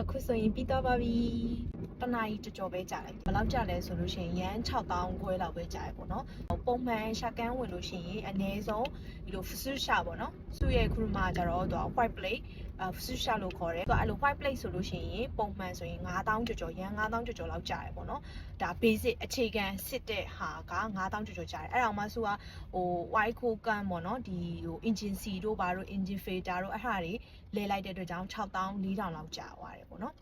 အခုဆိုရင်ပြီးတော့ပါပြီတနားကြီးကြော်ပဲကြာလိုက်ဘယ်လောက်ကြာလဲဆိုလို့ရှိရင်ရန်6000ခွဲလောက်ပဲကြာရပေါ့နော်ပုံမှန်ရှာကန်းဝင်လို့ရှိရင်အနည်းဆုံးဒီလိုဖဆူရှာပေါ့နော်စုရဲ့ခရူမာကြတော့သူက white plate ဖဆူရှာလို့ခေါ်တယ်သူကအဲ့လို white plate ဆိုလို့ရှိရင်ပုံမှန်ဆိုရင်9000ကျော်ရန်9000ကျော်လောက်ကြာရပေါ့နော်ဒါ basic အခြေခံစစ်တဲ့ဟာက9000ကျော်ကြာတယ်အဲ့ဒါမှစုကဟို white coat ကန်ပေါ့နော်ဒီဟို engine C တို့ဘာတို့ engine filter တို့အဲ့ဟာတွေလဲလိုက်တဲ့အတွက်ကြောင့်6000 4000လောက်ကြာသွားတယ်ပေါ့နော်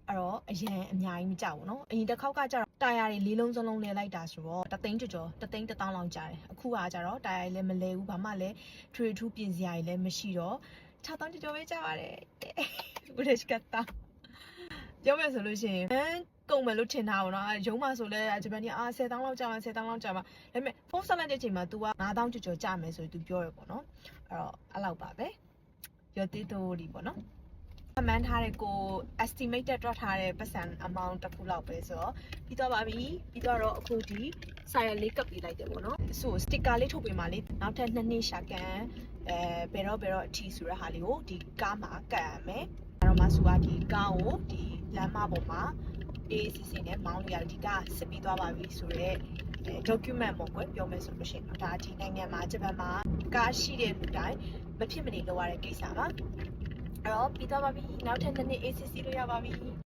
အဲ့တော့အရန်အများကြီးမကြောက်ဘူးเนาะအရင်တစ်ခေါက်ကကျတော့တာယာတွေလေးလုံးစလုံးလဲလိုက်တာဆိုတော့တသိန်းကျော်တသိန်း1000လောက်ကြာတယ်အခုကကျတော့တာယာလည်းမလဲဘူးဘာမှလည်းထွေထူးပြင်စရာတွေလည်းမရှိတော့6000ကျော်ပဲကြာပါတယ်ဘယ်လိုရှိကတာပြောမယ်ဆိုလို့ရှိရင်ကုန်မယ်လို့ထင်တာပေါ့နော်ရုံးမှာဆိုလဲဂျပန်ကြီး10,000လောက်ကြာမှာ10,000လောက်ကြာမှာဒါပေမဲ့ဖုန်းဆက်လိုက်တဲ့အချိန်မှာ तू က9000ကျော်ကြာမယ်ဆိုပြီး तू ပြောရပေါ့နော်အဲ့တော့အဲ့လောက်ပါပဲရောတိတိုးဒီပေါ့နော်အမှန်ထားတဲ့ကို estimated တွက်ထားတဲ့ပတ်စံ amount တစ်ခုလောက်ပဲဆိုတော့ပြီးတော့ပါပြီပြီးတော့အခုဒီ sire လေးကပ်ပေးလိုက်တယ်ပေါ့နော်ဆို sticker လေးထုတ်ပေးပါလေနောက်ထပ်2နှစ်ရှာကန်ဘယ်တော့အထီဆိုတဲ့ဟာလေးကိုဒီကားမှာကပ်ရမယ်အဲ့တော့မှဆိုကဒီကားကိုဒီလမ်းမပေါ်မှာအေးစီနဲ့မောင်းလိုက်ရဒီကားစစ်ပြီးသွားပါပြီဆိုတော့document ပေါ့ကွယ်ပြောမယ်ဆိုလို့ရှိရင်ဒါဒီနိုင်ငံမှာဂျပန်မှာကားရှိတဲ့လူတိုင်းမဖြစ်မနေလုပ်ရတဲ့ကိစ္စပါအဲ့တော့ပြီးတော့ပါပြီနောက်ထပ်2နှစ် ACC လို့ရပါပြီ